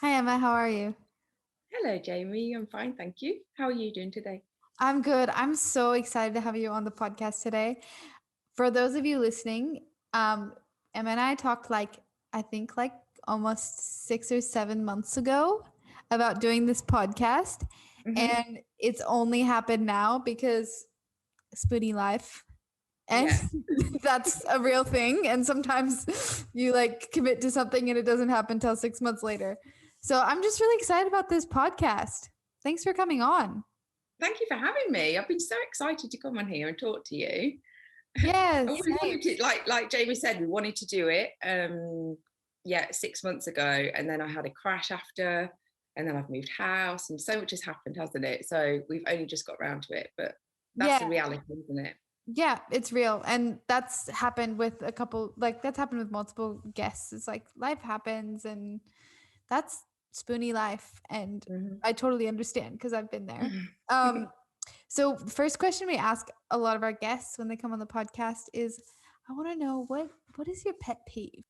Hi Emma, how are you? Hello, Jamie. I'm fine, thank you. How are you doing today? I'm good. I'm so excited to have you on the podcast today. For those of you listening, Emma and I talked I think almost 6 or 7 months ago about doing this podcast. Hmm. And it's only happened now because Spoony life. And Yeah. that's a real thing. And sometimes you commit to something and it doesn't happen till 6 months later. So I'm just really excited about this podcast. Thanks for coming on. Thank you for having me. I've been so excited to come on here and talk to you. And Yes, we same. wanted to, like Jamie said, we wanted to do it. Yeah, 6 months ago, and then I had a crash after, and then I've moved house, and so much has happened, hasn't it? So we've only just got round to it, but that's the Yeah, reality, isn't it? yeah, it's real. And that's happened with a couple, that's happened with multiple guests. It's like life happens and that's spoony life. And Hmm. I totally understand because I've been there. Um, so first question we ask a lot of our guests when they come on the podcast is, I want to know what is your pet peeve?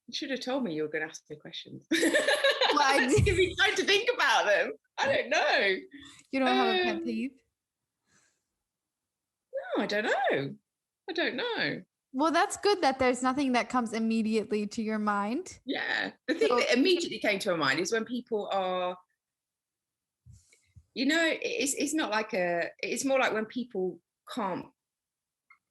You should have told me you were going to ask me questions. Well, To give me time to think about them. I don't know. you don't have a pet Um, peeve? no, I don't know. I don't know. Well, that's good that there's nothing that comes immediately to your mind. Yeah. The thing So that immediately came to my mind is when people are, it's not like it's more like when people can't,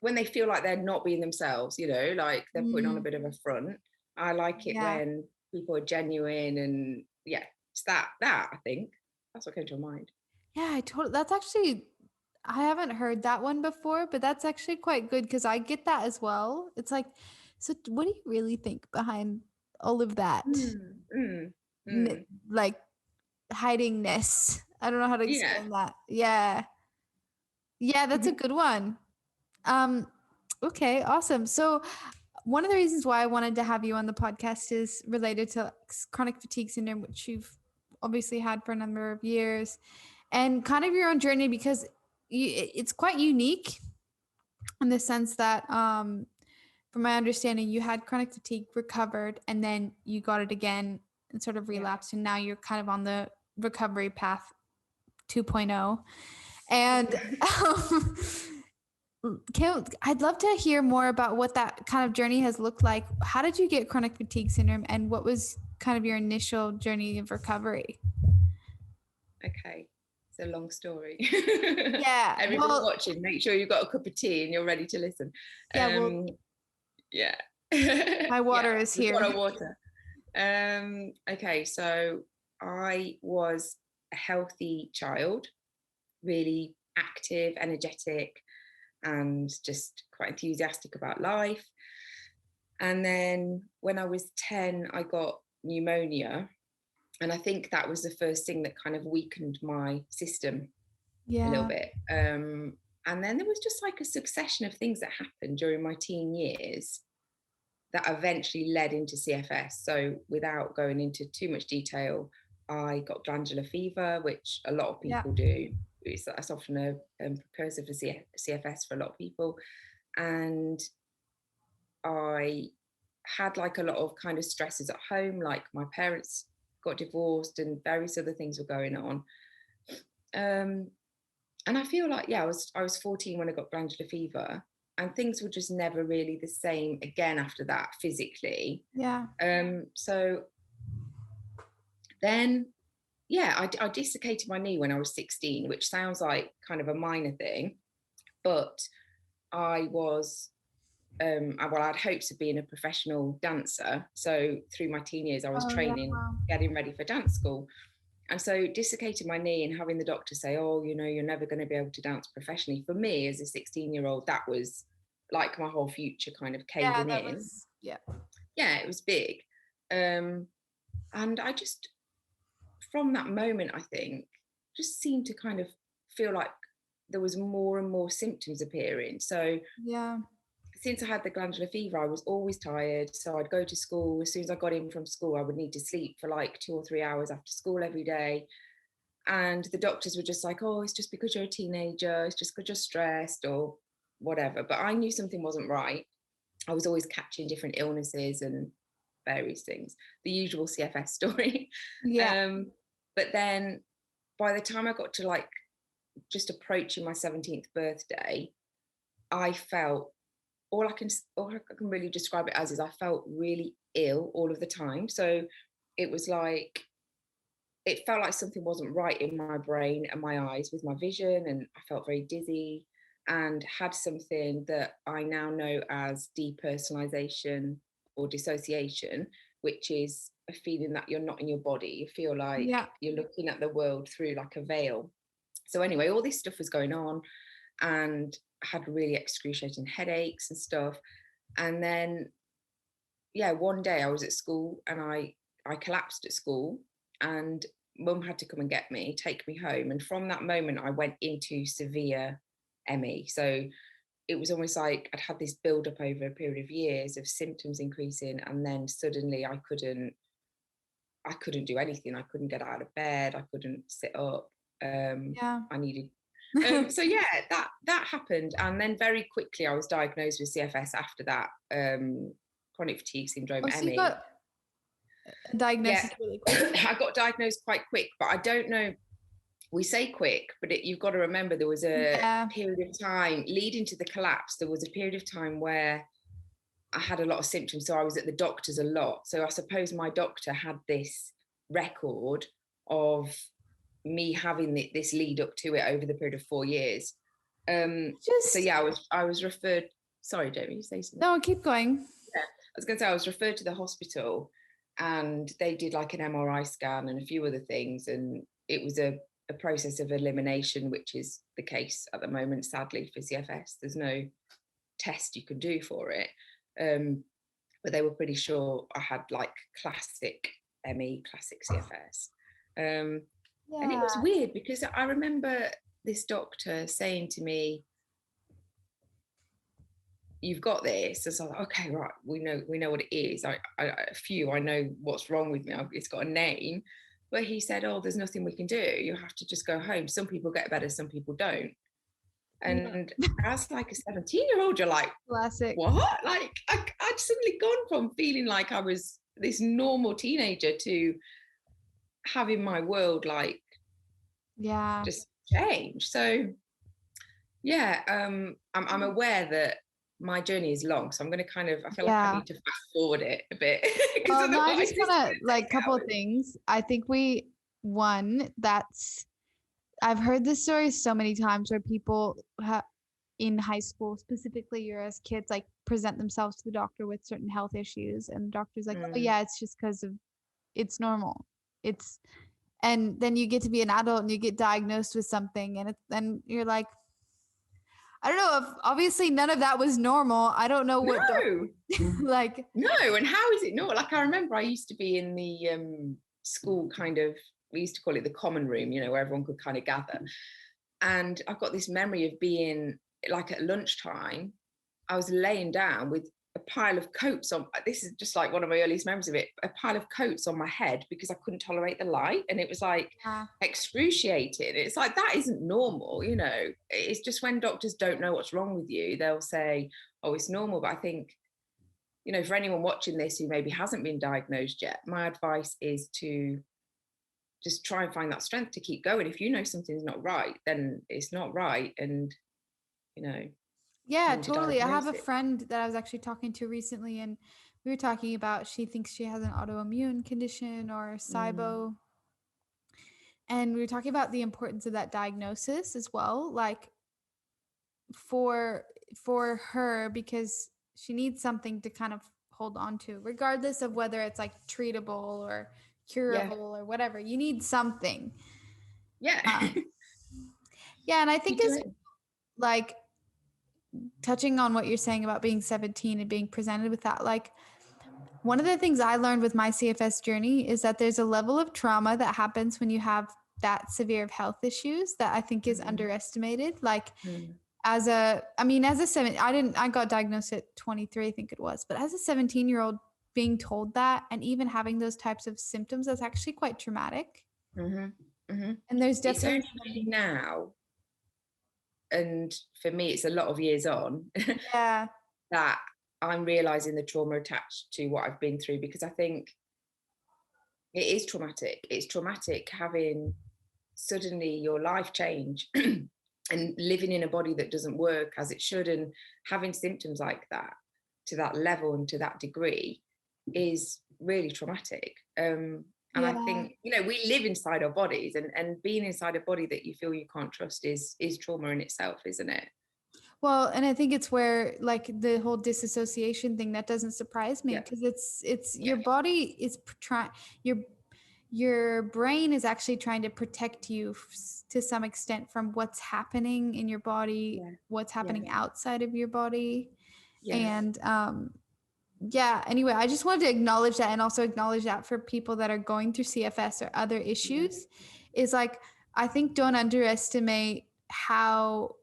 when they feel like they're not being themselves, like they're putting on a mm, bit of a front. I like it yeah. when people are genuine and yeah, it's that I think. That's what came to my mind. Yeah, I totally. That's actually, I haven't heard that one before, but that's actually quite good because I get that as well. It's like, so what do you really think behind all of that? Mm, mm, N- mm. like hidingness. I don't know how to Yeah. explain that. Yeah. Yeah, that's a good one. Um, okay, awesome. So one of the reasons why I wanted to have you on the podcast is related to chronic fatigue syndrome, which you've obviously had for a number of years, and kind of your own journey because it's quite unique in the sense that, from my understanding, you had chronic fatigue, recovered, and then you got it again and sort of Yeah. relapsed, and now you're kind of on the recovery path 2.0. And I'd love to hear more about what that kind of journey has looked like. How did you get chronic fatigue syndrome, and what was kind of your initial journey of recovery? Okay. It's a long story. Yeah, Everybody well, watching, make sure you've got a cup of tea and you're ready to listen. yeah, well, Um, yeah. my Yeah, water is we've here. got our water. Okay, so I was a healthy child, really active, energetic, and just quite enthusiastic about life. And then when I was 10, I got pneumonia. And I think that was the first thing that kind of weakened my system a little Yeah, bit. And then there was just like a succession of things that happened during my teen years that eventually led into CFS. So without going into too much detail, I got glandular fever, which a lot of yeah, people do. That's often a precursor for CFS for a lot of people. And I had like a lot of kind of stresses at home, like my parents got divorced and various other things were going on. Um, and I feel like, yeah, I was 14 when I got glandular fever, and things were just never really the same again after that physically. yeah. So then, yeah, I dislocated my knee when I was 16, which sounds like kind of a minor thing, but I was well, I had hopes of being a professional dancer. So through my teen years, I was Oh yeah. training, getting ready for dance school. And so dislocated my knee and having the doctor say, oh, you're never going to be able to dance professionally. For me as a 16-year-old, that was like my whole future kind of Yeah, caving that in. was yeah. Yeah, it was big. Um, and I just, from that moment, I think, just seemed to kind of feel like there was more and more symptoms appearing. So Yeah. since I had the glandular fever, I was always tired. So I'd go to school. As soon as I got in from school, I would need to sleep for like 2 or 3 hours after school every day. And the doctors were just like, oh, it's just because you're a teenager, it's just because you're stressed or whatever. But I knew something wasn't right. I was always catching different illnesses and various things, the usual CFS story. Yeah. But then by the time I got to like just approaching my 17th birthday, I felt, all I can really describe it as is I felt really ill all of the time. So it was like, it felt like something wasn't right in my brain and my eyes with my vision, and I felt very dizzy and had something that I now know as depersonalization or dissociation, which is a feeling that you're not in your body. You feel like Yeah. you're looking at the world through like a veil. So anyway, all this stuff was going on, and I had really excruciating headaches and stuff. And then, yeah, one day I was at school and I collapsed at school, and mum had to come and get me, take me home. And from that moment, I went into severe ME. So it was almost like I'd had this build up over a period of years of symptoms increasing, and then suddenly I couldn't do anything. I couldn't get out of bed. I couldn't sit up. Yeah. I needed. So yeah, that happened, and then very quickly I was diagnosed with CFS after that. Chronic fatigue syndrome, Oh, so you ME. got a Yeah, diagnosis really quick. I got diagnosed quite quick, but I don't know. We say quick, but you've got to remember there was a Yeah. period of time leading to the collapse. There was a period of time where I had a lot of symptoms, so I was at the doctor's a lot. So I suppose my doctor had this record of me having this lead up to it over the period of 4 years. So yeah, I was referred. Sorry, Jamie, you say something? No, keep going. Yeah, I was going to say I was referred to the hospital, and they did like an MRI scan and a few other things, and it was a process of elimination, which is the case at the moment, sadly, for CFS. There's no test you can do for it, but they were pretty sure I had like classic ME, classic CFS. And it was weird because I remember this doctor saying to me, "You've got this." So I was like, okay, right, we know what it is. I know what's wrong with me. It's got a name. But he said, "Oh, there's nothing we can do. You have to just go home. Some people get better, some people don't." And as like a 17-year-old, you're like, classic. What? Like I'd suddenly gone from feeling like I was this normal teenager to having my world like just change. So yeah, I'm aware that my journey is long, so I'm going to kind of, I feel like I need to fast forward it a bit. Well, no, I just want to like a couple of things. I think I've heard this story so many times where people in high school, specifically or as kids, like present themselves to the doctor with certain health issues, and the doctor's like, oh yeah, it's just because of, it's normal. And then you get to be an adult and you get diagnosed with something, and then you're like, I don't know, if obviously none of that was normal. I don't know what like no, and how is it not? Like I remember I used to be in the school kind of, we used to call it the common room, you know, where everyone could kind of gather. And I've got this memory of being like at lunchtime, I was laying down with a pile of coats on. This is just like one of my earliest memories of it, a pile of coats on my head because I couldn't tolerate the light. And it was like excruciating. It's like, that isn't normal, you know. It's just when doctors don't know what's wrong with you, they'll say, oh, it's normal. But I think, you know, for anyone watching this who maybe hasn't been diagnosed yet, my advice is to just try and find that strength to keep going. If you know something's not right, then it's not right. And, you know. Yeah, totally. I have a friend that I was actually talking to recently, and we were talking about, she thinks she has an autoimmune condition or SIBO. And we were talking about the importance of that diagnosis as well, like for her, because she needs something to kind of hold on to, regardless of whether it's like treatable or curable or whatever. You need something. Yeah. Yeah, and I think it's like touching on what you're saying about being 17 and being presented with that, like one of the things I learned with my CFS journey is that there's a level of trauma that happens when you have that severe of health issues that I think is underestimated. Like I got diagnosed at 23, I think it was, but as a 17-year-old being told that and even having those types of symptoms, that's actually quite traumatic. And there's definitely it's only now, and for me it's a lot of years on, that I'm realizing the trauma attached to what I've been through, because I think it is traumatic. It's traumatic having suddenly your life change and living in a body that doesn't work as it should, and having symptoms like that to that level and to that degree is really traumatic. And I Yeah. think, we live inside our bodies, and being inside a body that you feel you can't trust is trauma in itself, isn't it? Well, and I think it's where like the whole disassociation thing, that doesn't surprise me, Yeah, because it's yeah, your body is trying, your brain is actually trying to protect you to some extent from what's happening in your body, yeah, what's yeah, happening outside of your body. yeah, And yeah, anyway, I just wanted to acknowledge that, and also acknowledge that for people that are going through CFS or other yeah, issues, is like, I think don't underestimate how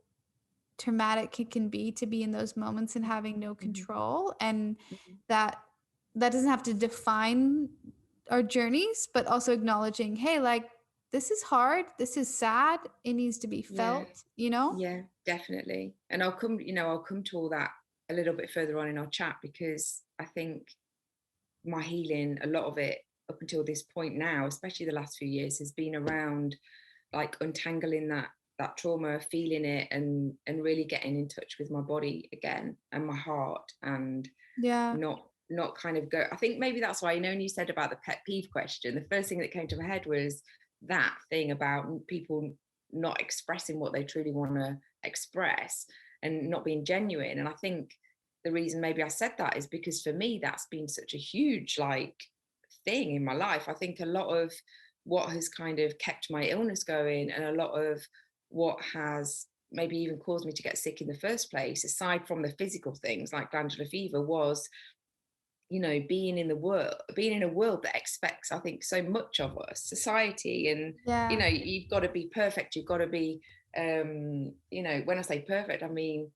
traumatic it can be to be in those moments and having no mhm, control, and mhm. that doesn't have to define our journeys, but also acknowledging, hey, like, this is hard, this is sad, it needs to be Yeah, felt, you know? yeah, definitely. And I'll come to all that a little bit further on in our chat, because I think my healing, a lot of it up until this point now, especially the last few years, has been around like untangling that trauma, feeling it, and really getting in touch with my body again and my heart, and Yeah. not kind of go. I think maybe that's why, when you said about the pet peeve question, the first thing that came to my head was that thing about people not expressing what they truly want to express and not being genuine. And I think the reason maybe I said that is because for me that's been such a huge like thing in my life. I think a lot of what has kind of kept my illness going, and a lot of what has maybe even caused me to get sick in the first place, aside from the physical things like glandular fever, was being in a world that expects, I think, so much of us, society. And Yeah. you've got to be perfect, you've got to be when I say perfect, I mean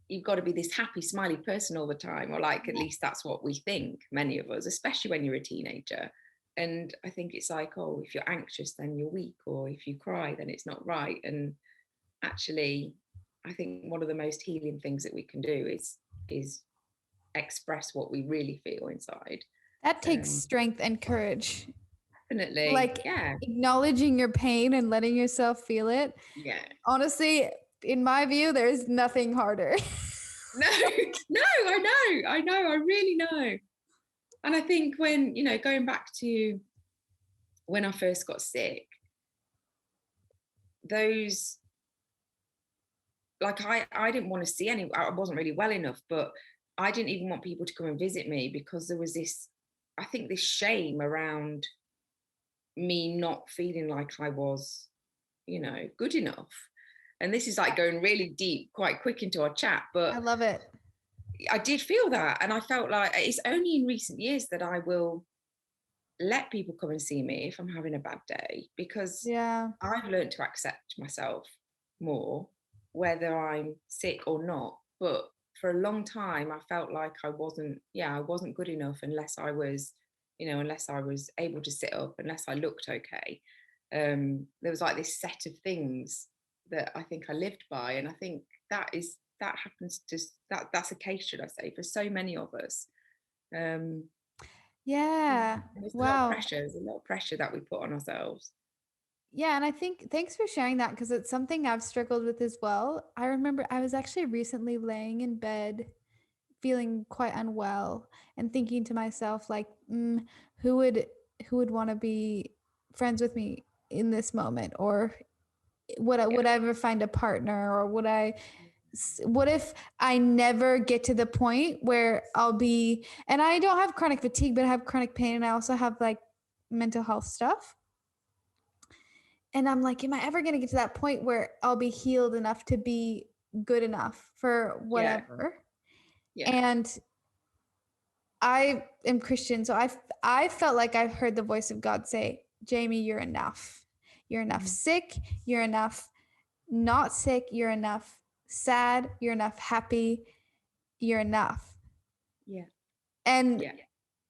you've got to be this happy smiley person all the time, or like at least that's what we think, many of us, especially when you're a teenager. And I think it's like, oh, if you're anxious then you're weak, or if you cry then it's not right. And actually, I think one of the most healing things that we can do is express what we really feel inside. That takes um strength and courage. Definitely, Like, yeah, acknowledging your pain and letting yourself feel it. yeah. Honestly, in my view, there's nothing harder. No, no, I know, I really know. And I think when, going back to when I first got sick, those, like, I didn't want to see any, I wasn't really well enough, but I didn't even want people to come and visit me, because there was this, I think, this shame around me not feeling like I was, good enough. And this is like going really deep quite quick into our chat, I but love it. I did feel that. And I felt like it's only in recent years that I will let people come and see me if I'm having a bad day, because Yeah. I've learned to accept myself more, whether I'm sick or not. But for a long time, I felt like I wasn't good enough unless I was, unless I was able to sit up, unless I looked okay. There was like this set of things that I think I lived by. And I think that happens to, that's a case, should I say, for so many of us. Um, yeah, Yeah. and there's a lot of Wow. pressure. There's a lot of pressure that we put on ourselves. Yeah, and I think thanks for sharing that, because it's something I've struggled with as well. I remember I was actually recently laying in bed feeling quite unwell and thinking to myself like, who would who would want to be friends with me in this moment, or Yeah, would I ever find a partner, or what if I never get to the point where I'll be, and I don't have chronic fatigue, but I have chronic pain, and I also have like mental health stuff. And I'm like, am I ever going to get to that point where I'll be healed enough to be good enough for yeah, whatever? yeah, And I am Christian, so I felt like I've heard the voice of God say, Jamie, you're enough. You're enough mhm, sick. You're enough not sick. You're enough sad. You're enough happy. You're enough. yeah, And yeah,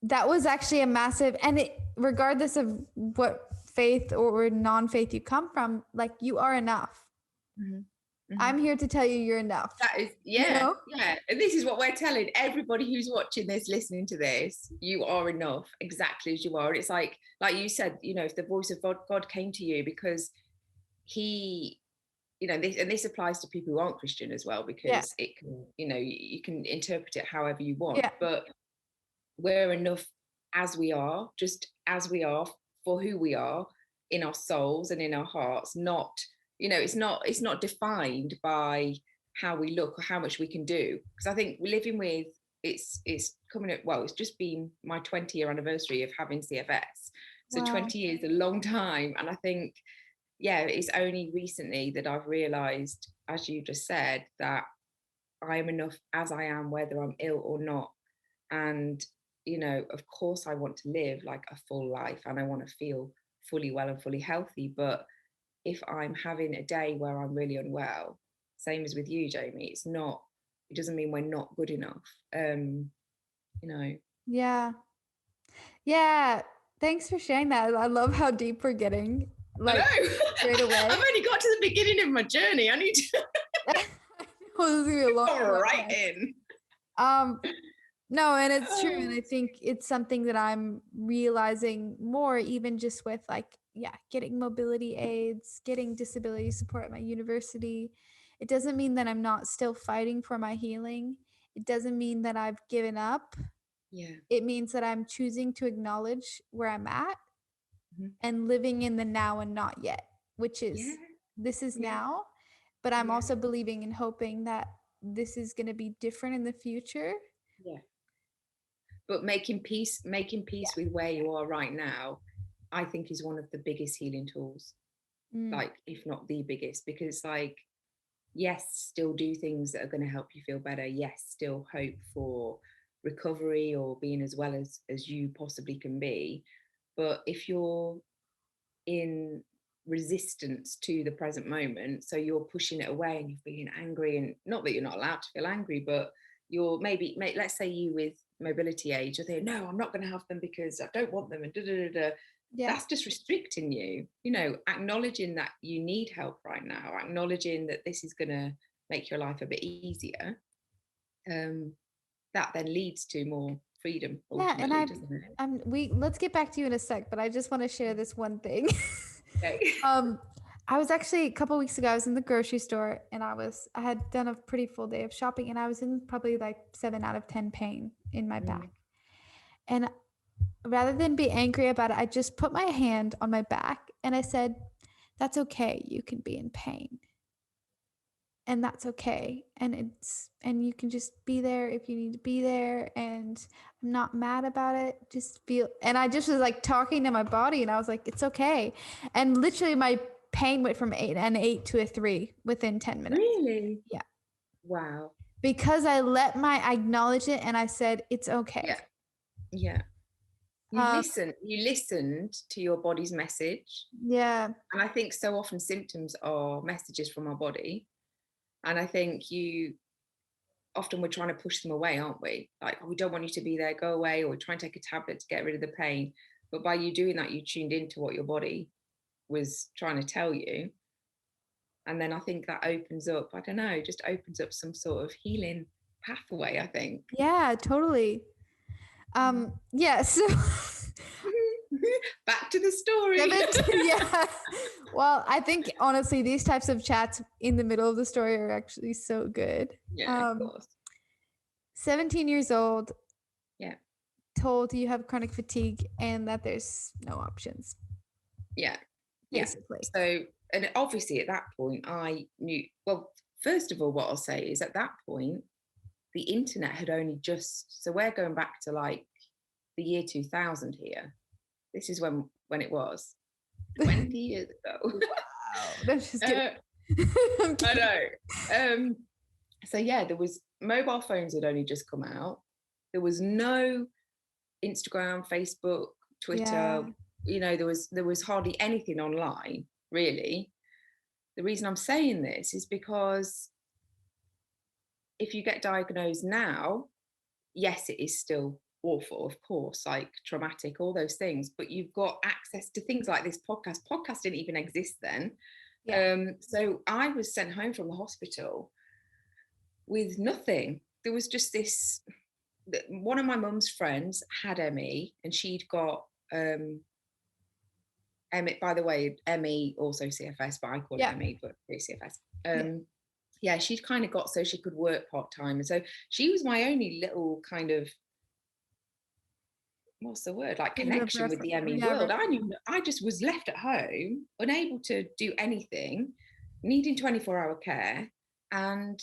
that was actually a massive, and regardless of what faith or non-faith you come from, like, you are enough. mhm, I'm here to tell you you're enough. That is, you know? yeah. And this is what we're telling everybody who's watching this, listening to this. You are enough, exactly as you are. And it's like you said, you know, if the voice of God came to you because he, you know, this applies to people who aren't Christian as well, Yeah. because it can, you know, you can interpret it however you want. Yeah. But we're enough as we are, just as we are, for who we are in our souls and in our hearts. Not, you know, it's not defined by how we look or how much we can do. Because I think living with, it's coming at, well, it's just been my 20-year anniversary of having CFS. So Wow. 20 years is a long time. And I think, yeah, it's only recently that I've realized, as you just said, that I am enough as I am, whether I'm ill or not. And, you know, of course I want to live like a full life and I want to feel fully well and fully healthy. But if I'm having a day where I'm really unwell, same as with you, Jamie, it doesn't mean we're not good enough. You know. Yeah. Yeah. Thanks for sharing that. I love how deep we're getting. Like, I know. Straight away. I've only got to the beginning of my journey. I need to come right in. No, and it's true. And I think it's something that I'm realizing more, even just with like, getting mobility aids, getting disability support at my university. It doesn't mean that I'm not still fighting for my healing. It doesn't mean that I've given up. Yeah. It means that I'm choosing to acknowledge where I'm at and living in the now and not yet, which is this is now. But I'm also believing and hoping that this is going to be different in the future. Yeah. But making peace with where you are right now, I think, is one of the biggest healing tools. Like, if not the biggest, because like, yes, still do things that are going to help you feel better. Yes, still hope for recovery or being as well as you possibly can be. But if you're in resistance to the present moment, so you're pushing it away and you're feeling angry, and not that you're not allowed to feel angry, but you're maybe let's say you with mobility aids, you're saying, no, I'm not going to have them because I don't want them, and that's just restricting you. You know, acknowledging that you need help right now, acknowledging that this is going to make your life a bit easier, that then leads to more freedom ultimately, doesn't it? Let's get back to you in a sec, but I just want to share this one thing. Okay. I was actually a couple weeks ago, I was in the grocery store and I had done a pretty full day of shopping and I was in probably like 7 out of 10 pain in my back. And rather than be angry about it, I just put my hand on my back and I said, that's okay. You can be in pain. And that's okay. And you can just be there if you need to be there. And I'm not mad about it. Just feel, and I just was like talking to my body and I was like, it's okay. And literally my pain went from an 8 to a 3 within 10 minutes. Really? Yeah. Wow. Because I acknowledge it and I said, it's okay. Yeah. You listened to your body's message. Yeah. And I think so often symptoms are messages from our body. And I think often we're trying to push them away, aren't we? Like, oh, we don't want you to be there, go away, or try and take a tablet to get rid of the pain. But by you doing that, you tuned into what your body was trying to tell you. And then I think that opens up, I don't know, just opens up some sort of healing pathway, I think. Yeah, totally. Yeah, so back to the story. Yeah. Well, I think honestly, these types of chats in the middle of the story are actually so good. Yeah, of course. 17 years old. Yeah. Told you have chronic fatigue and that there's no options. Yeah. Basically. So, and obviously at that point I knew, well, first of all, what I'll say is at that point, the internet had only just, so we're going back to like the year 2000 here. This is when it was 20 years ago. Wow. That's just I know. So yeah, there was, mobile phones had only just come out. There was no Instagram, Facebook, Twitter. You know, there was hardly anything online, really. The reason I'm saying this is because if you get diagnosed now, yes, it is still awful, of course, like traumatic, all those things, but you've got access to things like this podcast. Podcast didn't even exist then. Yeah. So I was sent home from the hospital with nothing. There was just this, one of my mum's friends had ME, and she'd got ME, by the way, ME, also CFS, but I call it Yeah. ME, but it's CFS. Yeah. Yeah, she'd kind of got so she could work part-time. And so she was my only little kind of, what's the word, like connection with the ME world. I just was left at home, unable to do anything, needing 24-hour care. And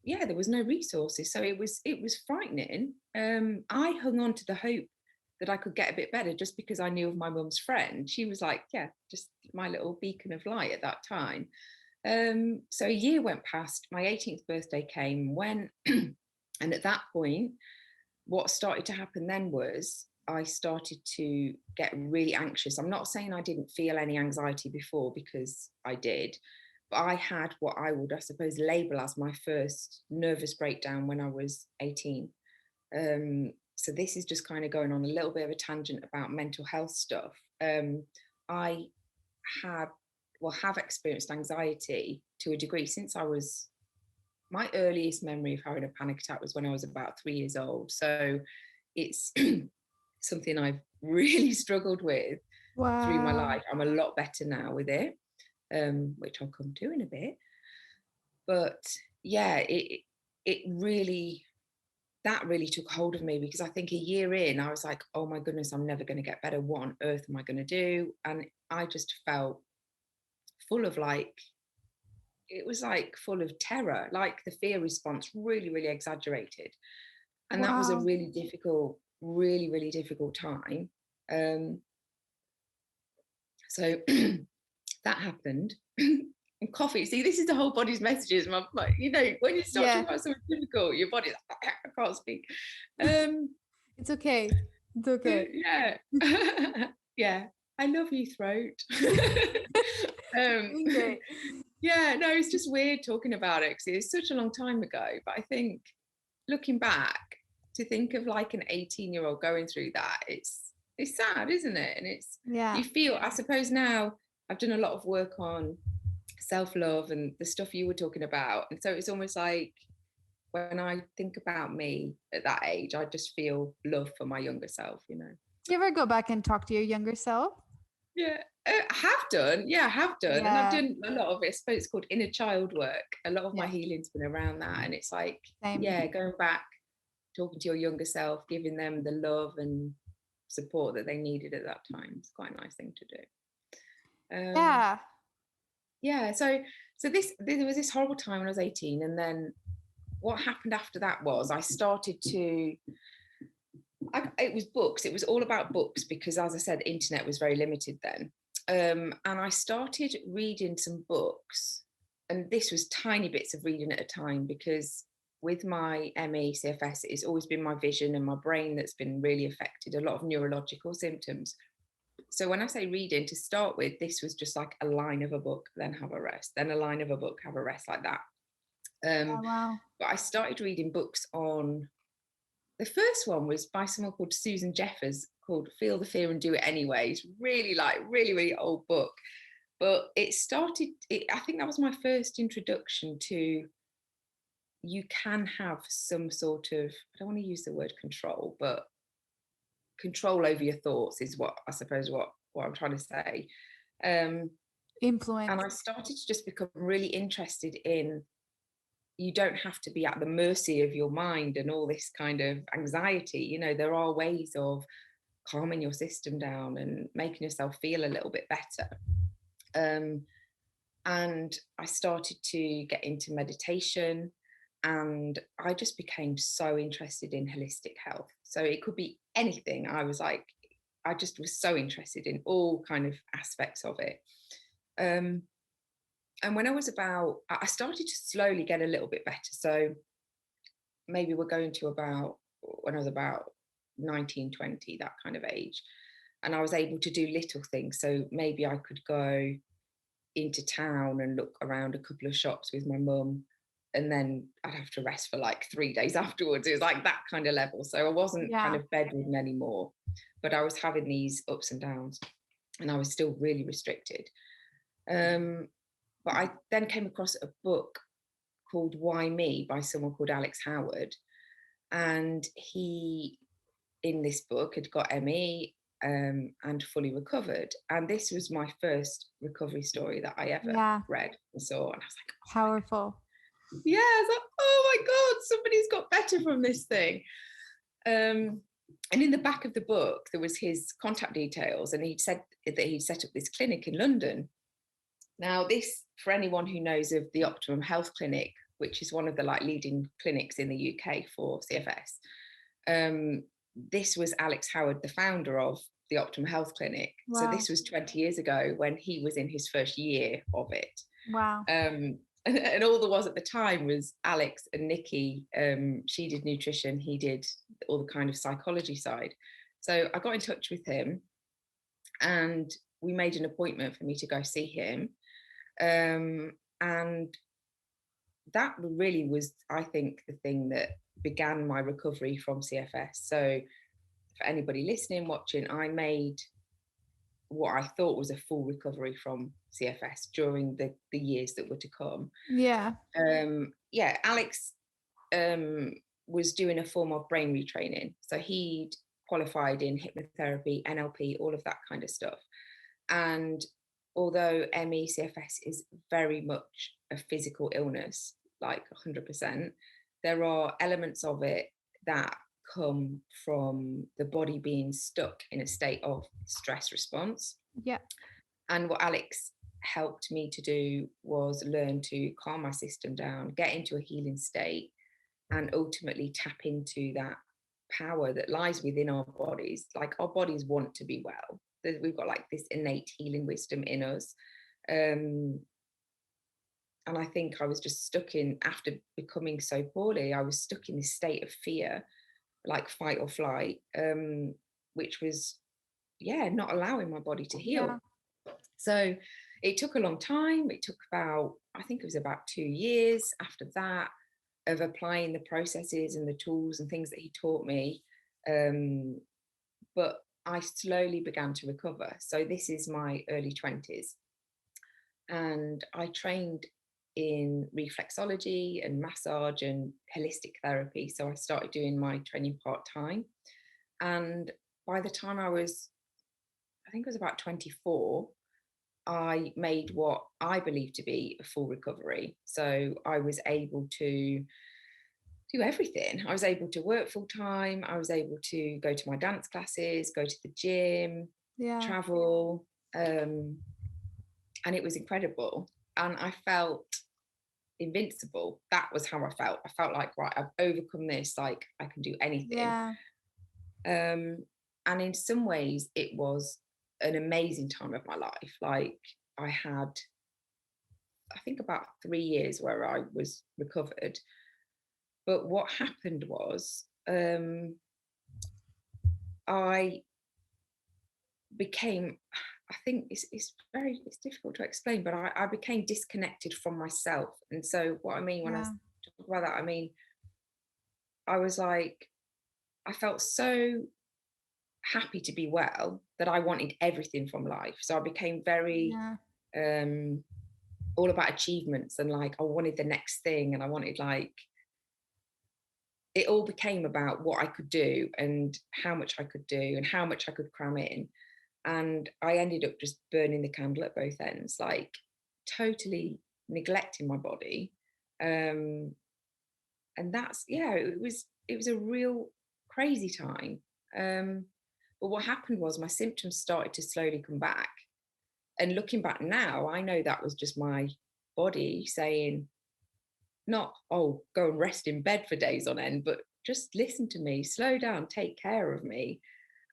yeah, there was no resources. So it was frightening. I hung on to the hope that I could get a bit better just because I knew of my mum's friend. She was like, yeah, just my little beacon of light at that time. So a year went past, my 18th birthday came and went. And at that point, what started to happen then was I started to get really anxious. I'm not saying I didn't feel any anxiety before, because I did, but I had what I would, I suppose, label as my first nervous breakdown when I was 18. So this is just kind of going on a little bit of a tangent about mental health stuff. I have experienced anxiety to a degree since I was, my earliest memory of having a panic attack was when I was about 3 years old. So it's something I've really struggled with through my life. I'm a lot better now with it, which I'll come to in a bit. But yeah, it really, that really took hold of me, because I think a year in, I was like, oh my goodness, I'm never going to get better. What on earth am I going to do? And I just felt full of like, it was like full of terror, like the fear response really, really exaggerated. And that was a really difficult, really, really difficult time. So that happened. And coffee, see, this is the whole body's messages. You know, when you start talking about something difficult, your body's like, I can't speak. It's okay. It's okay. Yeah. Yeah. I love you, throat. Great. Yeah, no, it's just weird talking about it because it's such a long time ago. But I think looking back, to think of like an 18-year-old going through that, it's sad, isn't it? And it's, you feel, I suppose now I've done a lot of work on self-love and the stuff you were talking about. And so it's almost like when I think about me at that age, I just feel love for my younger self, you know. Do you ever go back and talk to your younger self? Yeah, I have done. Yeah, I have done. And I've Yeah. done a lot of it. I suppose it's called inner child work. A lot of my Yeah. healing's been around that. And it's like, Same. yeah, going back, talking to your younger self, giving them the love and support that they needed at that time. It's quite a nice thing to do. Yeah. Yeah. So there was this horrible time when I was 18. And then what happened after that was I started to, it was books. It was all about books because, as I said, the internet was very limited then. And I started reading some books, and this was tiny bits of reading at a time, because with my ME CFS, it's always been my vision and my brain that's been really affected, a lot of neurological symptoms. So when I say reading, to start with, this was just like a line of a book, then have a rest, then a line of a book, have a rest, like that. Wow. But I started reading books on, the first one was by someone called Susan Jeffers, called Feel the Fear and Do It Anyway. It's really, like, really, really old book. But I think that was my first introduction to, you can have some sort of, I don't want to use the word control, but control over your thoughts is what I suppose what I'm trying to say. Influence. And I started to just become really interested in, you don't have to be at the mercy of your mind and all this kind of anxiety. You know, there are ways of calming your system down and making yourself feel a little bit better. And I started to get into meditation, and I just became so interested in holistic health. So it could be anything. I was like, I just was so interested in all kind of aspects of it. And when I started to slowly get a little bit better. So maybe we're going to about when I was about 19, 20, that kind of age. And I was able to do little things. So maybe I could go into town and look around a couple of shops with my mum, and then I'd have to rest for like 3 days afterwards. It was like that kind of level. So I wasn't kind of bedridden anymore, but I was having these ups and downs, and I was still really restricted. But I then came across a book called Why Me by someone called Alex Howard. And he, in this book, had got ME and fully recovered. And this was my first recovery story that I ever Yeah. read and saw. And I was like, Powerful. yeah, I was like, oh my God, somebody's got better from this thing. And in the back of the book, there was his contact details, and he'd said that he'd set up this clinic in London. Now, this, for anyone who knows of the Optimum Health Clinic, which is one of the leading clinics in the UK for CFS, this was Alex Howard, the founder of the Optimum Health Clinic. Wow. So this was 20 years ago when he was in his first year of it. Wow. And all there was at the time was Alex and Nikki. She did nutrition, he did all the kind of psychology side. So I got in touch with him, and we made an appointment for me to go see him. And that really was, I think, the thing that began my recovery from CFS. So for anybody listening, watching, I made what I thought was a full recovery from CFS during the years that were to come. Yeah. Alex was doing a form of brain retraining. So he'd qualified in hypnotherapy, NLP, all of that kind of stuff. And although ME CFS is very much a physical illness, like 100%, there are elements of it that come from the body being stuck in a state of stress response. Yeah. And what Alex helped me to do was learn to calm my system down, get into a healing state, and ultimately tap into that power that lies within our bodies. Like, our bodies want to be well. We've got like this innate healing wisdom in us. And I think I was just stuck in, after becoming so poorly, I was stuck in this state of fear, like fight or flight, which was, not allowing my body to heal. Yeah. So it took a long time. It took about, I think it was about 2 years after that, of applying the processes and the tools and things that he taught me. But I slowly began to recover. So this is my early 20s. And I trained in reflexology and massage and holistic therapy. So I started doing my training part-time. And by the time I was about 24, I made what I believe to be a full recovery. So I was able to do everything. I was able to work full time. I was able to go to my dance classes, go to the gym, travel. And it was incredible. And I felt invincible. That was how I felt. I felt like, right, I've overcome this. Like, I can do anything. Yeah. And in some ways, it was an amazing time of my life. Like, I had, I think, about 3 years where I was recovered. But what happened was, I became, I think it's difficult to explain, but I became disconnected from myself. And so what I mean when I talk about that, I mean, I was like, I felt so happy to be well that I wanted everything from life. So I became very all about achievements, and like I wanted the next thing, and I wanted, like, it all became about what I could do and how much I could do and how much I could cram in. And I ended up just burning the candle at both ends, like totally neglecting my body. And that's, it was a real crazy time. But what happened was my symptoms started to slowly come back. And looking back now, I know that was just my body saying, not, oh, go and rest in bed for days on end, but just listen to me, slow down, take care of me.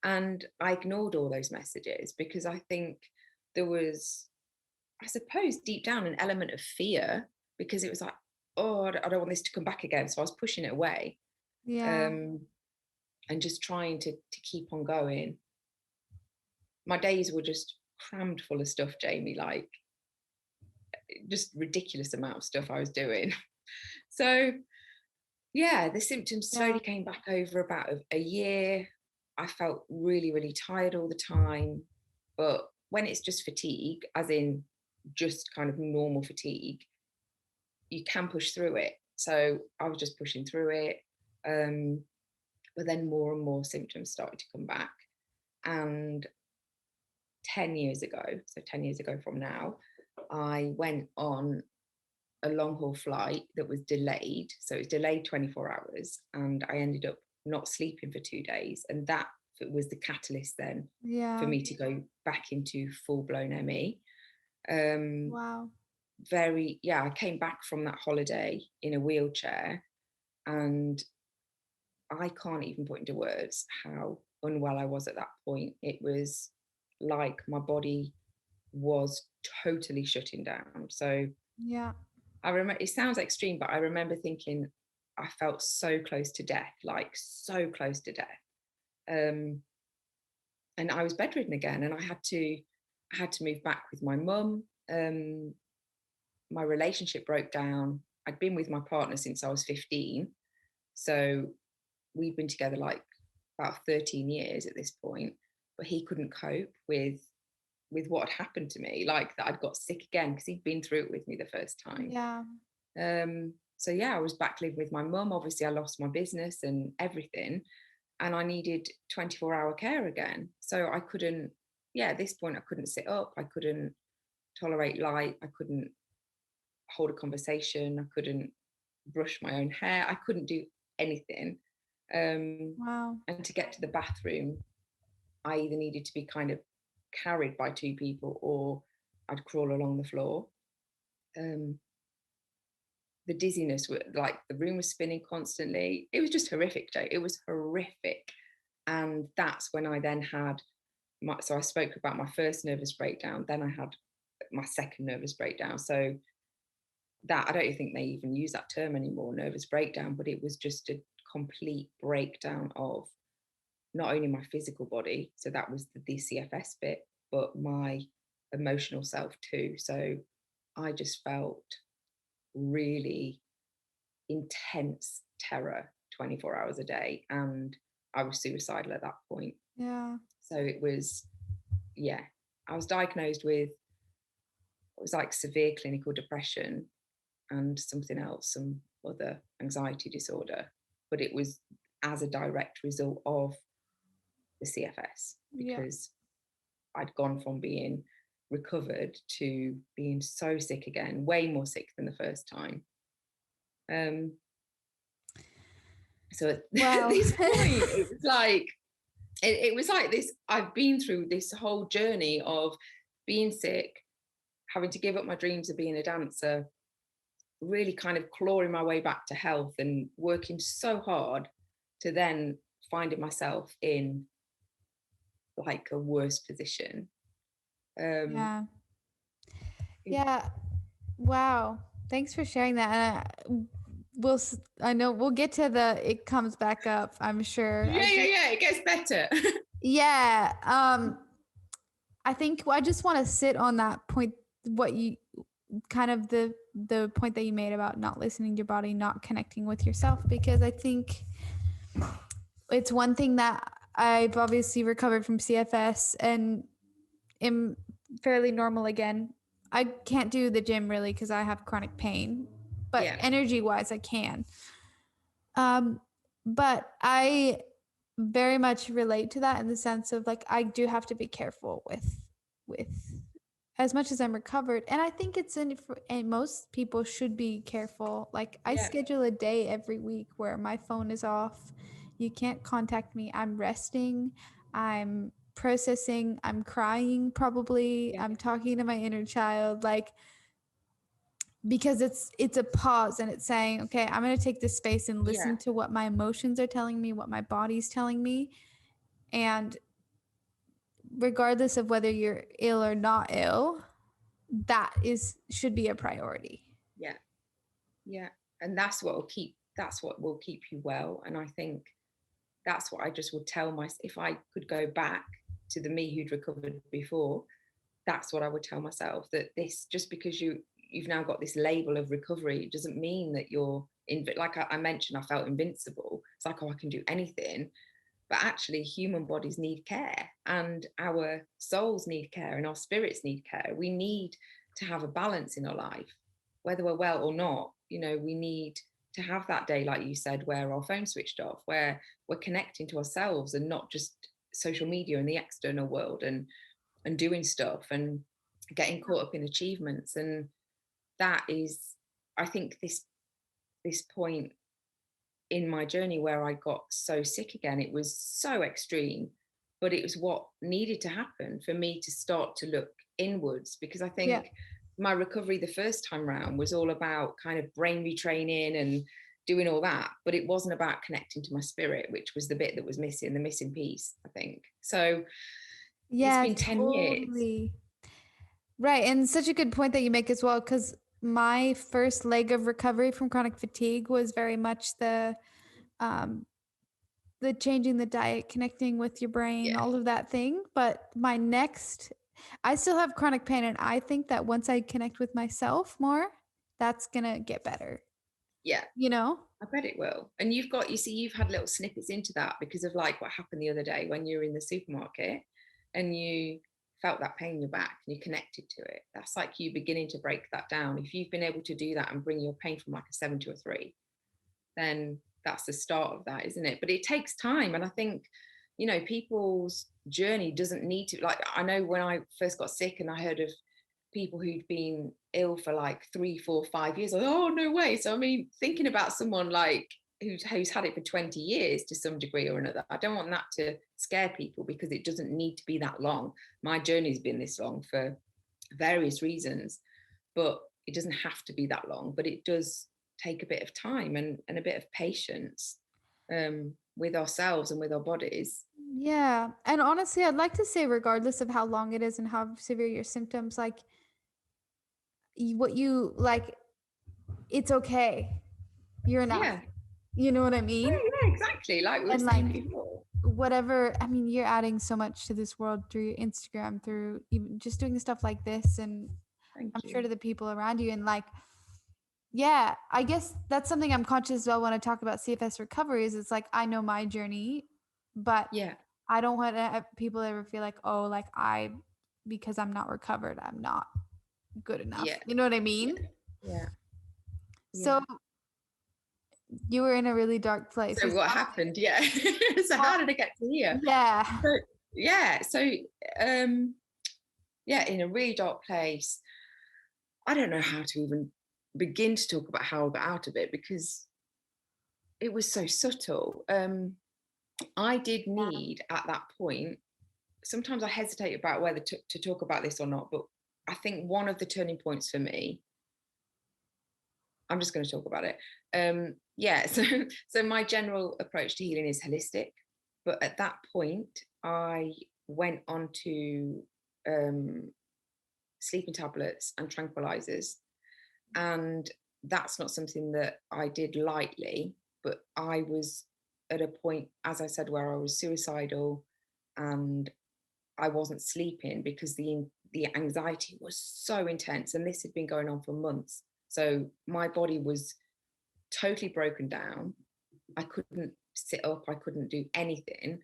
And I ignored all those messages because I think there was, I suppose, deep down an element of fear, because it was like, oh, I don't want this to come back again. So I was pushing it away. And just trying to keep on going. My days were just crammed full of stuff, Jami, like just ridiculous amount of stuff I was doing. So the symptoms slowly came back over about a year. I felt really, really tired all the time. But when it's just fatigue, as in just kind of normal fatigue, you can push through it. So I was just pushing through it. But then more and more symptoms started to come back. And 10 years ago, so 10 years ago from now, I went on a long haul flight that was delayed. So it was delayed 24 hours. And I ended up not sleeping for 2 days. And that was the catalyst then for me to go back into full blown ME. Wow. I came back from that holiday in a wheelchair, and I can't even put into words how unwell I was at that point. It was like my body was totally shutting down. So Yeah. I remember, it sounds extreme, but I remember thinking I felt so close to death, like so close to death. And I was bedridden again, and I had to move back with my mum. My relationship broke down. I'd been with my partner since I was 15. So we'd been together like about 13 years at this point, but he couldn't cope with what had happened to me, like that I'd got sick again, because he'd been through it with me the first time. Yeah. So yeah, I was back living with my mum. Obviously, I lost my business and everything, and I needed 24-hour care again. So I couldn't, at this point, I couldn't sit up. I couldn't tolerate light. I couldn't hold a conversation. I couldn't brush my own hair. I couldn't do anything. Wow. And to get to the bathroom, I either needed to be kind of carried by two people, or I'd crawl along the floor. The dizziness, like the room was spinning constantly. It was just horrific, Joe. It was horrific. And that's when I then had so I spoke about my first nervous breakdown, then I had my second nervous breakdown. So that, I don't think they even use that term anymore, nervous breakdown, but it was just a complete breakdown of not only my physical body, so that was the CFS bit, but my emotional self too. So I just felt really intense terror 24 hours a day, and I was suicidal at that point. Yeah. So it was, I was diagnosed with, it was like severe clinical depression and something else, some other anxiety disorder, but it was as a direct result of the CFS, Yeah. because I'd gone from being recovered to being so sick again, way more sick than the first time. So at Wow. this point, it was like this. I've been through this whole journey of being sick, having to give up my dreams of being a dancer, really kind of clawing my way back to health and working so hard, to then finding myself in like a worse position. Yeah. Yeah. Wow. Thanks for sharing that. And I know we'll get to it comes back up, I'm sure. Yeah, it gets better. Yeah. I think I just want to sit on that point, what you kind of the point that you made about not listening to your body, not connecting with yourself, because I think it's one thing that I've obviously recovered from CFS and am fairly normal again. I can't do the gym really because I have chronic pain, but energy wise, I can. But I very much relate to that in the sense of like I do have to be careful with as much as I'm recovered, and I think and most people should be careful. Like I schedule a day every week where my phone is off. You can't contact me. I'm resting. I'm processing. I'm crying probably. I'm talking to my inner child, like, because it's a pause and it's saying, okay, I'm going to take this space and listen to what my emotions are telling me, what my body's telling me. And regardless of whether you're ill or not ill, should be a priority. Yeah. And that's what will keep you well. And I think that's what I just would tell myself. If I could go back to the me who'd recovered before, that's what I would tell myself, that this, just because you've now got this label of recovery, it doesn't mean that you're like I mentioned, I felt invincible. It's like, oh, I can do anything. But actually, human bodies need care, and our souls need care, and our spirits need care. We need to have a balance in our life, whether we're well or not. You know, we need to have that day, like you said, where our phone's switched off, where we're connecting to ourselves and not just social media and the external world, and doing stuff and getting caught up in achievements. And that is, I think, this point in my journey where I got so sick again, it was so extreme, but it was what needed to happen for me to start to look inwards. Because I Yeah. think my recovery the first time round was all about kind of brain retraining and doing all that, but it wasn't about connecting to my spirit, which was the bit that was missing, the missing piece, I think. So it's Yeah, been 10 years. totally. Right. And such a good point that you make as well, because my first leg of recovery from chronic fatigue was very much um the changing the diet, connecting with your brain, Yeah, all of that thing. But my next, I still have chronic pain, and I think that once I connect with myself more, that's gonna get better, yeah, you know? I bet it will. And you see, you've had little snippets into that because of like what happened the other day when you were in the supermarket and you felt that pain in your back and you connected to it. That's like you beginning to break that down. If you've been able to do that and bring your pain from like a 7 to a 3, then that's the start of that, isn't it? But it takes time. And I think, you know, people's journey doesn't need to, like, I know when I first got sick and I heard of people who'd been ill for like 3, 4, 5 years, like, oh, no way. So, I mean, thinking about someone like who's had it for 20 years to some degree or another, I don't want that to scare people because it doesn't need to be that long. My journey's been this long for various reasons, but it doesn't have to be that long. But it does take a bit of time and a bit of patience with ourselves and with our bodies. Yeah. And honestly, I'd like to say, regardless of how long it is and how severe your symptoms, like what you like, it's okay. You're enough. Yeah, You know what I mean? yeah, exactly. Like we were And like saying before. whatever, I mean, you're adding so much to this world through Instagram, through even just doing stuff like this, and Thank I'm sure you. to the people around you. And like, yeah, I guess that's something I'm conscious of when I talk about CFS recovery is it's like I know my journey, but Yeah, I don't want people ever feel like, oh, like because I'm not recovered, I'm not good enough. yeah, You know what I yeah, mean? yeah, So yeah. you were in a really dark place. So what happened? Yeah. So how did I get to here? Yeah. So yeah, so um yeah, in a really dark place. I don't know how to even begin to talk about how I got out of it because it was so subtle. I did need at that point, sometimes I hesitate about whether to talk about this or not, but I think one of the turning points for me, I'm just going to talk about it. Yeah, so my general approach to healing is holistic, but at that point, I went on to sleeping tablets and tranquilizers, and that's not something that I did lightly. But I was at a point, as I said, where I was suicidal, and I wasn't sleeping because the anxiety was so intense, and this had been going on for months. So my body was totally broken down. I couldn't sit up, I couldn't do anything,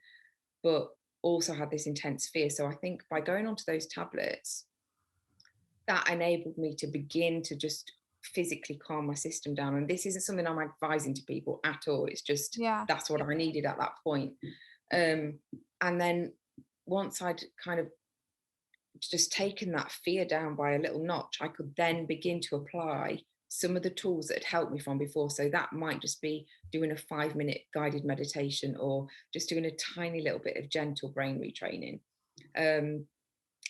but also had this intense fear. So I think by going onto those tablets, that enabled me to begin to just physically calm my system down. And this isn't something I'm advising to people at all. It's just Yeah. that's what I needed at that point. And then once I'd kind of just taken that fear down by a little notch, I could then begin to apply some of the tools that had helped me from before. So that might just be doing a 5-minute guided meditation or just doing a tiny little bit of gentle brain retraining.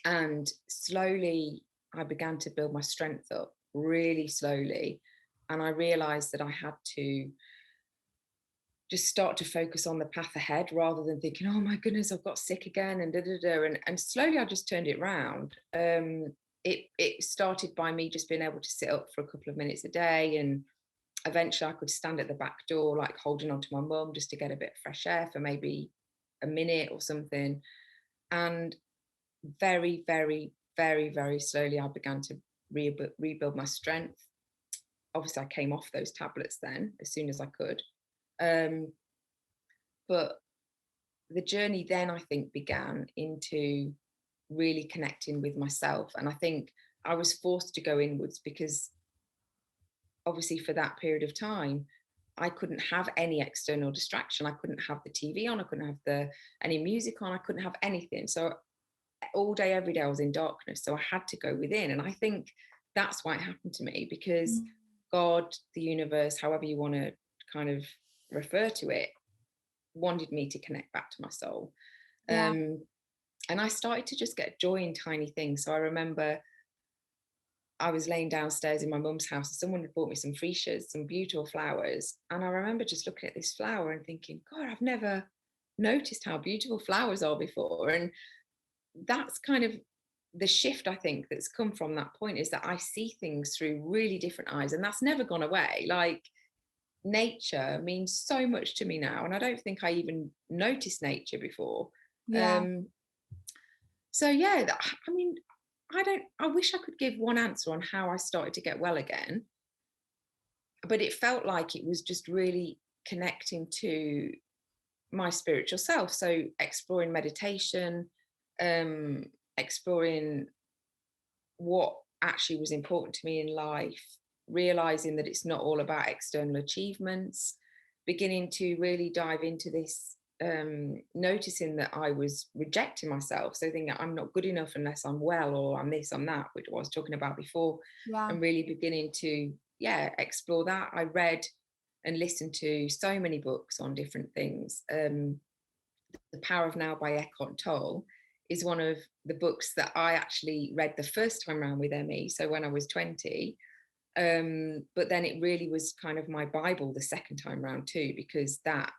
And slowly, I began to build my strength up really slowly. And I realized that I had to just start to focus on the path ahead rather than thinking, oh my goodness, I've got sick again and da da da. And slowly I just turned it around. It started by me just being able to sit up for a couple of minutes a day, and eventually I could stand at the back door, like holding on to my mum just to get a bit of fresh air for maybe a minute or something. And very, very, very, very slowly I began to rebuild my strength. Obviously, I came off those tablets then as soon as I could. But the journey then, I think, began into really connecting with myself. And I think I was forced to go inwards, because obviously for that period of time, I couldn't have any external distraction. I couldn't have the TV on. I couldn't have any music on. I couldn't have anything. So all day, every day, I was in darkness. So I had to go within. And I think that's why it happened to me, because God, the universe, however you want to kind of refer to it, wanted me to connect back to my soul. Yeah. And I started to just get joy in tiny things. So I remember I was laying downstairs in my mum's house, and someone had bought me some freesias, some beautiful flowers. And I remember just looking at this flower and thinking, God, I've never noticed how beautiful flowers are before. And that's kind of the shift, I think, that's come from that point, is that I see things through really different eyes. And that's never gone away. Like, nature means so much to me now. And I don't think I even noticed nature before. Yeah. So yeah, I mean, I wish I could give one answer on how I started to get well again, but it felt like it was just really connecting to my spiritual self. So exploring meditation, exploring what actually was important to me in life, realizing that it's not all about external achievements, beginning to really dive into this, noticing that I was rejecting myself. So thinking I'm not good enough unless I'm well, or I'm this, I'm that, which I was talking about before, Yeah. and really beginning to, yeah, explore that. I read and listened to so many books on different things. The Power of Now by Eckhart Tolle is one of the books that I actually read the first time around with Emmy, so when I was 20. But then it really was kind of my Bible the second time round too, because that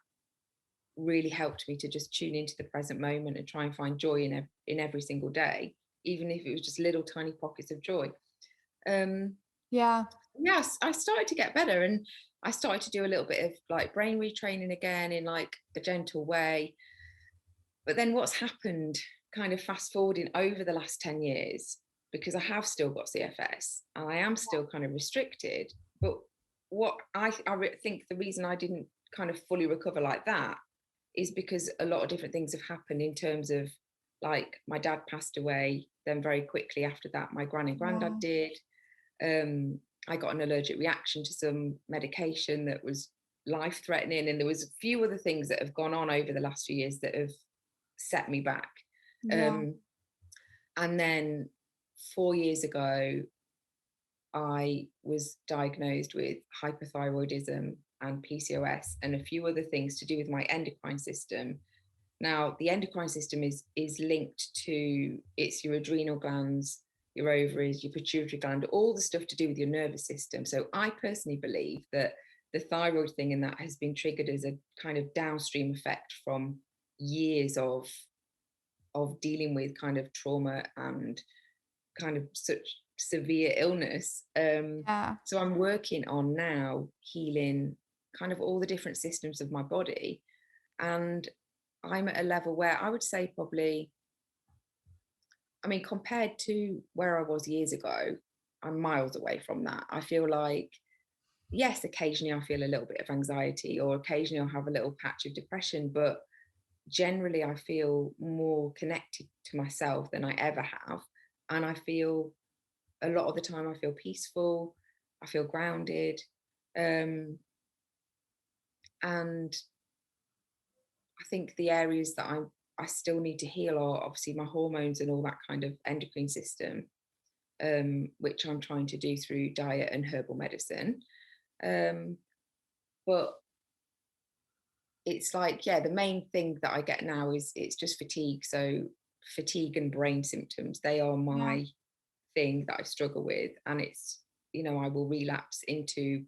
really helped me to just tune into the present moment and try and find joy in every single day, even if it was just little tiny pockets of joy. Yeah. Yes, I started to get better, and I started to do a little bit of like brain retraining again in like a gentle way. But then what's happened, kind of fast forwarding over the last 10 years, because I have still got CFS and I am still kind of restricted. But what think the reason I didn't kind of fully recover like that is because a lot of different things have happened, in terms of, like, my dad passed away. Then very quickly after that, my gran and granddad Yeah. did. I got an allergic reaction to some medication that was life threatening. And there was a few other things that have gone on over the last few years that have set me back. Yeah. And then 4 years ago, I was diagnosed with hypothyroidism and PCOS and a few other things to do with my endocrine system. Now, the endocrine system is linked to, it's your adrenal glands, your ovaries, your pituitary gland, all the stuff to do with your nervous system. So I personally believe that the thyroid thing in that has been triggered as a kind of downstream effect from years of dealing with kind of trauma and kind of such severe illness. Yeah. So I'm working on now healing kind of all the different systems of my body. And I'm at a level where I would say probably, I mean, compared to where I was years ago, I'm miles away from that. I feel like, yes, occasionally I feel a little bit of anxiety, or occasionally I'll have a little patch of depression, but generally I feel more connected to myself than I ever have. And I feel, a lot of the time, I feel peaceful, I feel grounded. And I think the areas that I still need to heal are obviously my hormones and all that kind of endocrine system, which I'm trying to do through diet and herbal medicine. But it's like, yeah, the main thing that I get now is it's just fatigue. So fatigue and brain symptoms, they are Yeah. my thing that I struggle with. And it's, I will relapse into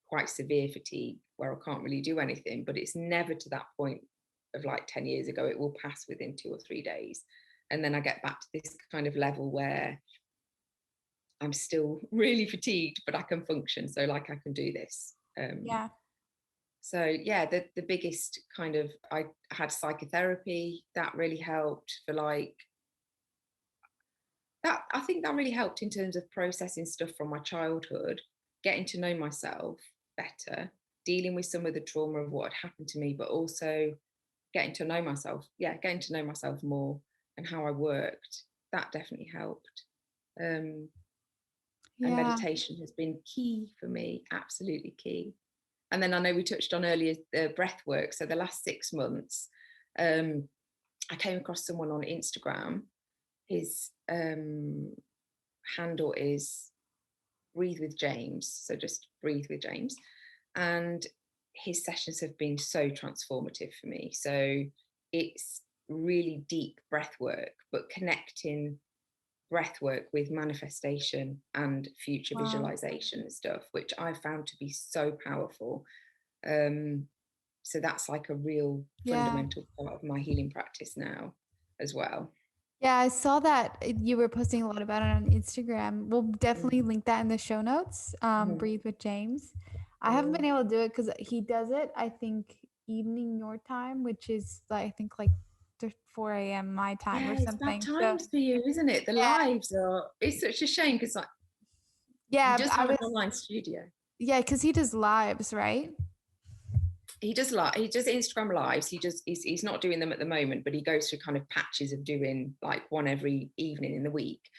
quite severe fatigue where I can't really do anything, but it's never to that point of like 10 years ago. It will pass within 2 or 3 days. And then I get back to this kind of level where I'm still really fatigued, but I can function. So like I can do this. Yeah. So yeah, the biggest kind of, I had psychotherapy that really helped for like that. I think that really helped in terms of processing stuff from my childhood, getting to know myself better, dealing with some of the trauma of what had happened to me, but also getting to know myself. Yeah, getting to know myself more and how I worked. That definitely helped. And Yeah. meditation has been key for me, absolutely key. And then I know we touched on earlier the breath work. So the last 6 months, I came across someone on Instagram. His handle is Breathe with James. So just Breathe with James. And his sessions have been so transformative for me. So it's really deep breath work, but connecting breath work with manifestation and future Wow. visualization and stuff, which I found to be so powerful. So that's like a real Yeah. fundamental part of my healing practice now as well. Yeah, I saw that you were posting a lot about it on Instagram. We'll definitely Mm-hmm. link that in the show notes. Breathe with James. I haven't been Oh. able to do it because he does it, I think, evening your time, which is like, I think like 4 a.m. my time or Yeah, it's bad something. So times for you, isn't it? The yeah, lives are, it's such a shame because like he yeah, does I have an was, online studio. yeah, because he does lives, right? He does Instagram lives. He's not doing them at the moment, but he goes through kind of patches of doing like one every evening in the week.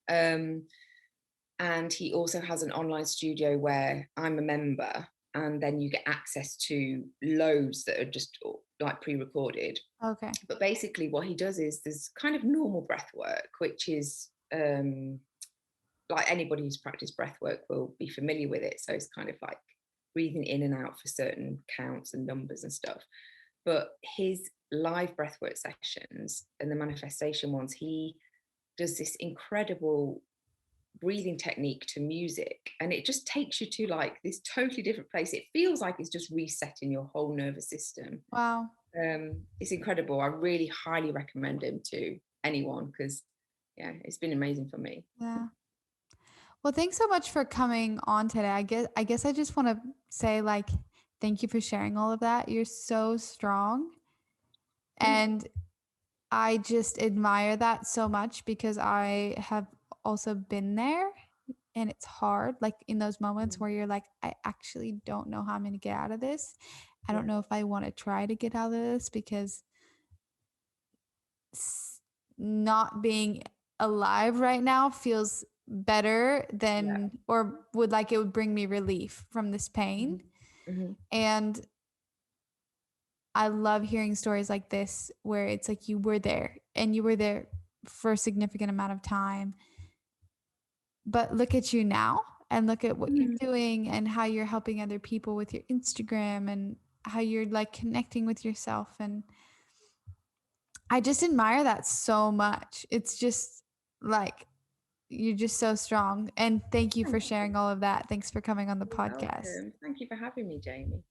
And he also has an online studio where I'm a member, and then you get access to loads that are just like pre-recorded. Okay. But basically what he does is there's kind of normal breath work, which is like anybody who's practiced breath work will be familiar with it. So it's kind of like breathing in and out for certain counts and numbers and stuff. But his live breathwork sessions and the manifestation ones, he does this incredible breathing technique to music, and it just takes you to like this totally different place. It feels like it's just resetting your whole nervous system. Wow. It's incredible. I really highly recommend him to anyone because yeah, it's been amazing for me. Yeah. Well, thanks so much for coming on today. I guess I just want to say like thank you for sharing all of that. You're so strong. And I just admire that so much because I have also been there and it's hard like in those moments where you're like I actually don't know how I'm going to get out of this. I Yeah, don't know if I want to try to get out of this because not being alive right now feels better yeah. than or would like it would bring me relief from this pain. Mm-hmm. Mm-hmm. And I love hearing stories like this where it's like you were there and you were there for a significant amount of time. But look at you now and look at what you're Mm. doing and how you're helping other people with your Instagram and how you're like connecting with yourself. And I just admire that so much. It's just like you're just so strong. And thank you for Thank you. sharing all of that. Thanks for coming on the You're podcast. welcome. Thank you for having me, Jamie.